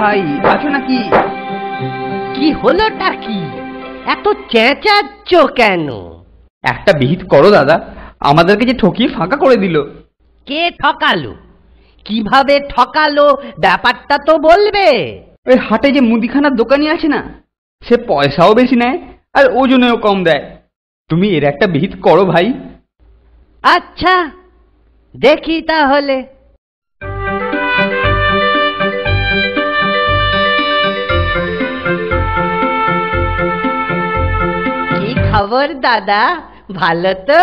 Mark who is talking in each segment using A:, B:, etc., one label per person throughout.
A: ভাই, আছো নাকি?
B: কি হলোটা কি? এত চেঁচাচ্ছ কেন?
A: একটা বিহিত করো দাদা, আমাদেরকে যে ঠকিয়ে ফাঁকা করে দিল।
B: কে ঠকালো? কিভাবে ঠকালো ব্যাপারটা তো বলবে।
A: ওই হাটে যে মুদিখানার দোকানি আছে না, সে পয়সাও বেশি নেয় আর ওজনেও কম দেয়। তুমি এর একটা বিহিত করো ভাই।
B: আচ্ছা, দেখি তাহলে। কি খবর দাদা, ভালো তো?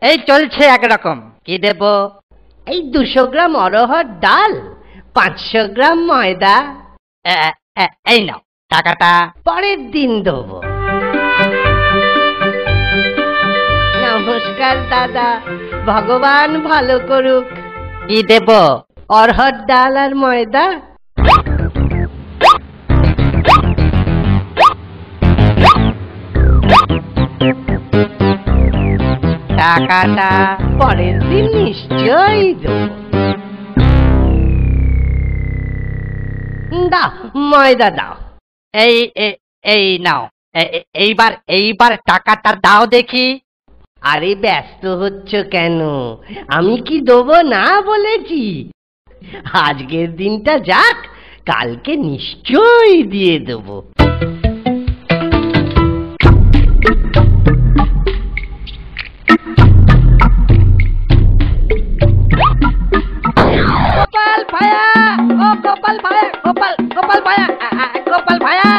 C: এই চলছে একরকম। কি দেব?
B: এই 200 গ্রাম অরহর ডাল, 500 গ্রাম ময়দা।
C: এই নাও টাকাটা।
B: পরের দিন দেবো। নমস্কার দাদা, ভগবান ভালো করুক।
C: কি দেব?
B: অরহর ডাল আর ময়দা।
C: টাকাটা
B: পরের দিন নিশ্চয়ই দেবো। দাও ময়দা দাও।
C: এই নাও। এইবার টাকাটা দাও দেখি।
B: আরে ব্যস্ত হচ্ছ কেন? আমি কি দেবো না বলেছি? আজকের দিনটা যাক, কালকে নিশ্চয়ই দিয়ে দেবো।
C: গোপাল ভায়া, ও গোপাল ভায়া, গোপাল ভায়া, গোপাল ভায়া।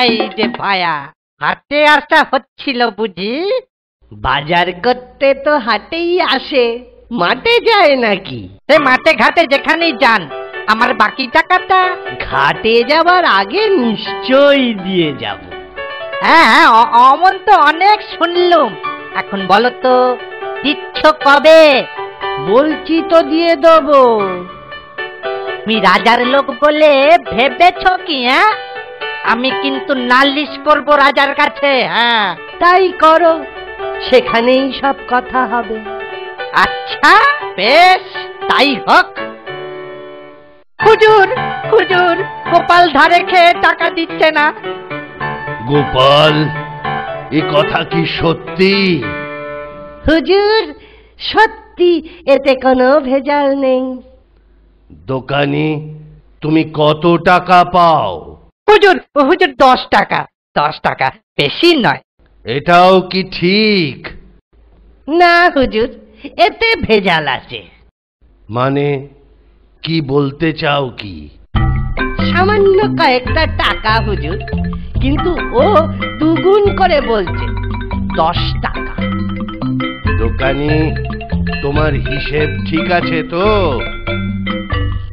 C: এই যে ভায়া, হাটে আসা হচ্ছিল বুঝি?
B: বাজার করতে তো হাটেই আসে, মাঠে যায় নাকি?
C: সে মাঠে ঘাটে যেখানেই যান, আমার বাকি টাকাটা।
B: ঘাটে যাবার আগে নিশ্চয়ই দিয়ে যাব।
C: হ্যাঁ, অমন তো অনেক শুনলুম। এখন বলো তো, দিচ্ছ কবে?
B: বলছি তো দিয়ে দেবো।
C: তুমি রাজার লোক বলে ভেবেছ কি? হ্যাঁ, আমি কিন্তু নালিশ করব রাজার কাছে। হ্যাঁ,
B: তাই করো, সেখানেই সব কথা হবে।
C: আচ্ছা বেশ, তাই হোক। হুজুর, হুজুর, গোপাল ধারে খেয়ে টাকা দিচ্ছে না।
D: গোপাল, এ কথা কি সত্যি?
B: হুজুর, সত্যি, এতে কোনো ভেজাল নেই।
D: দোকানি, তুমি কত টাকা পাও?
C: হুজুর, হুজুর 10 টাকা। 10 টাকা, বেশি নয়।
D: এটাও কি ঠিক?
B: না হুজুর, এতে ভেজাল আছে।
D: মানে কি বলতে চাও কি?
B: সামান্য কয়েকটা টাকা হুজুর, কিন্তু ও দুগুণ করে বলছে, 10 টাকা।
D: দোকানি, তোমার হিসেব ঠিক আছে তো?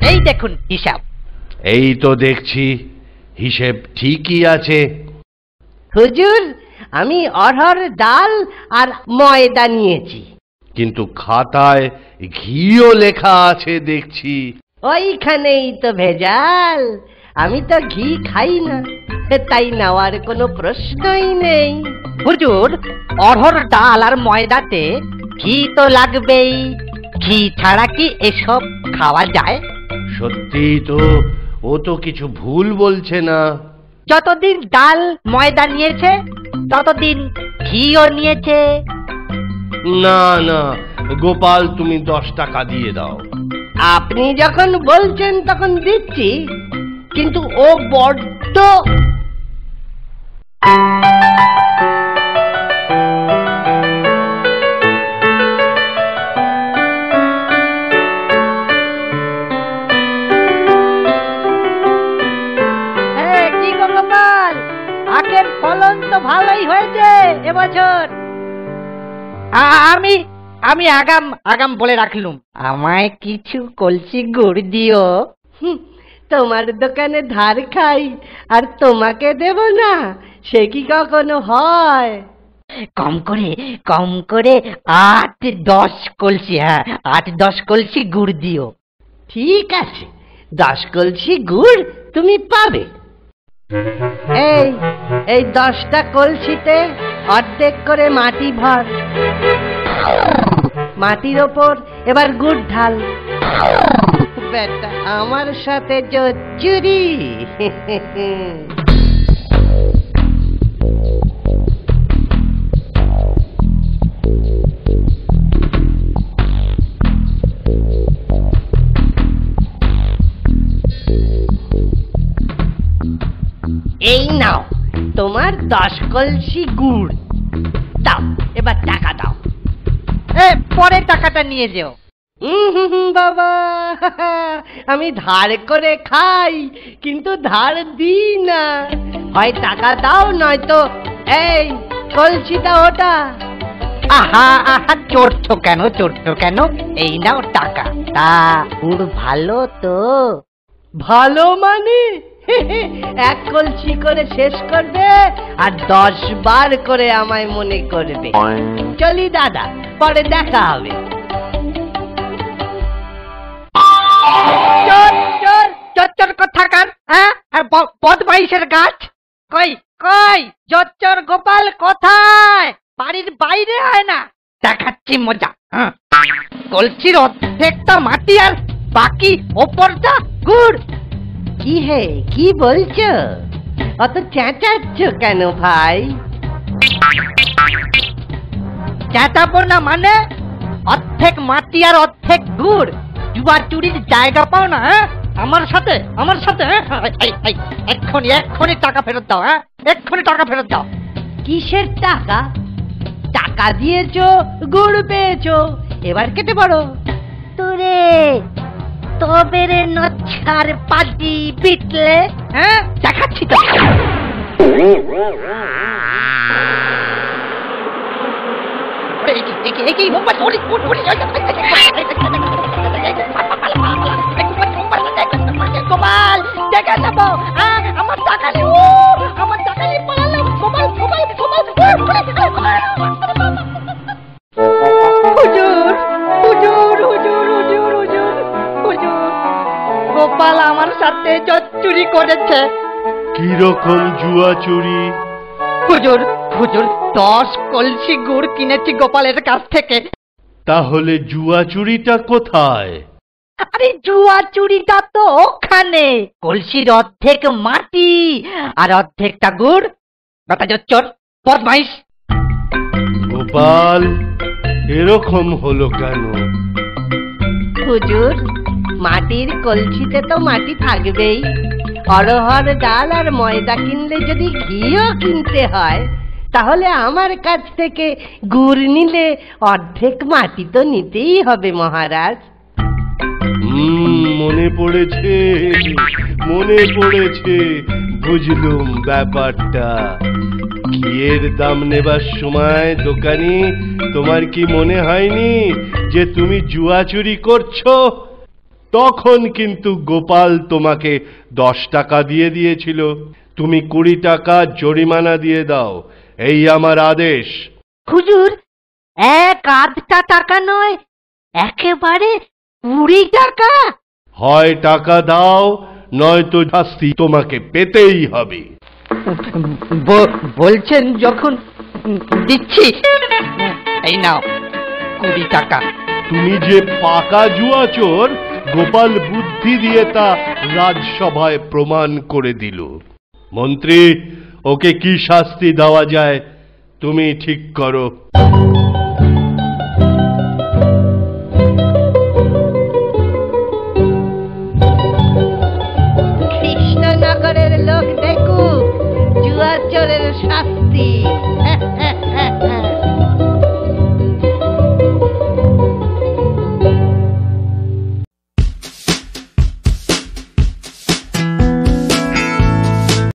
C: এই দেখুন হিসাব।
D: এই তো দেখছি হিসেব ঠিকই আছে।
B: হুজুর, আমি অরহর ডাল আর ময়দা নিয়েছি।
D: কিন্তু খাতায় ঘিও লেখা আছে দেখছি।
B: ওইখানেই তো ভেজাল। আমি তো ঘি খাই না, তাই নেওয়ার কোনো প্রশ্নই নেই।
C: হুজুর, অরহর ডাল আর ময়দাতে ঘি তো লাগবেই। ঘি ছাড়া কি এসব খাওয়া যায়?
D: সত্যি তো, ও তো কিছু ভুল বলছে না।
C: যতদিন ডাল ময়দা নিয়েছে, ততদিন ঘিও নিয়েছে।
D: না না গোপাল, তুমি 10 টাকা দিয়ে দাও।
B: আপনি যখন বলছেন তখন দিচ্ছি, কিন্তু ও বড্ড।
C: কি গো গোপাল, আখের ফলন তো ভালোই হয়েছে এবছর। আমি আগাম বলে রাখলুম, আমায় কিছু কলসি গুড় দিও।
B: তোমার দোকানে ধার খাই আর তোমাকে দেব না, সে কি কখনো হয়?
C: কম করে 8-10 কলসি। হ্যাঁ, 8-10 কলসি গুড় দিও।
B: ঠিক আছে, 10 কলসি গুড় তুমি পাবে। এই 10টা কলসিতে অর্ধেক করে মাটি ভর। মাটির ওপর এবার গুড় ঢাল। বেটা আমার সাথে চুরি। এই নাও তোমার 10 কলসি গুড়। দাও, এবার টাকা দাও।
C: পরে টাকাটা নিয়ে যেও।
B: বাবা, আমি ধার করে খাই কিন্তু ধার দিই না। হয় টাকা দাও নয়তো এই কলসিটা ওটা।
C: আহা আহা, চড়ছো কেন? এই নাও টাকা। তা গুড় ভালো তো?
B: ভালো মানে 1 কলসি করে শেষ করবে আর 10 বার করে আমায় মনে করবে। চলি দাদা, পরে দেখা হবে।
C: চোর কোথাকার? হ্যাঁ, বদমাইশের গাছ। কই চোর গোপাল কোথায়? বাড়ির বাইরে হয় না? দেখাচ্ছি মজা। কলসির অর্ধেকটা মাটি আর বাকি ওপরটা গুড়।
B: কি হে, কি বলছো? অত চেঁচাচ্ছ কেন ভাই?
C: চেঁচাবো না মানে? অর্ধেক মাটি আর অর্ধেক গুড়। জুয়া চুরির জায়গা পাও না? হ্যাঁ, আমার সাথে এক্ষুনি টাকা ফেরত দাও। হ্যাঁ, এক্ষুনি টাকা ফেরত দাও।
B: কিসের টাকা? টাকা দিয়েছো, গুড় পেয়েছো, এবার কেটে পড়ো।
C: তোরে তবে রে নচ্ছার পাজি বিটলে। হ্যাঁ, দেখাচ্ছি তো। গোপাল, দেখা যাবো। আমার টাকা নেই, আমার টাকা নিয়ে পালালো। গোপাল, গোপাল আমার সাথে চুরি করেছে।
D: কিরকম জুয়া চুরি?
C: হুজুর 10 কলসি গুড় কিনেছি গোপালের কাছ থেকে।
D: তাহলে জুয়া চুরিটা কোথায়?
C: আরে জুয়া চুরিটা তো ওখানে। কলসির অর্ধেক মাটি আর অর্ধেকটা গুড়। কথা চোর, বদমাইশ।
D: গোপাল, এরকম হলো কেন?
B: হুজুর, মাটির কলসিতে তো মাটি থাকবেই। অরহর ডাল আর ময়দা কিনলে যদি ঘিও কিনতে হয়, তাহলে আমার কাছ থেকে গুড় নিলে অর্ধেক মাটি তো নিতেই হবে মহারাজ।
D: মনে পড়েছে, বুঝলুম ব্যাপারটা। ঘিয়ের দাম নেবার সময় দোকানি তোমার কি মনে হয়নি যে তুমি জুয়া চুরি করছো? তখন কিন্তু গোপাল তোমাকে 10 টাকা দিয়ে দিয়েছিল। তুমি 20 টাকা জরিমানা দিয়ে দাও, এই আমার আদেশ।
C: হুজুর, 1/2 টাকা নয়, একেবারে 20 টাকা।
D: হয় টাকা দাও, নয়তো শাস্তি তোমাকে পেতেই হবে।
C: বলছেন যখন দিচ্ছি। এই নাও 20 টাকা।
D: তুমি যে পাকা জুয়া চোর, গোপাল বুদ্ধি দিয়ে তা রাজসভায় প্রমাণ করে দিল। মন্ত্রী, ওকে কি শাস্তি দেওয়া যায় তুমি ঠিক করো।
B: কৃষ্ণনগরের লোক দেখুক জুয়া চোরের শাস্তি।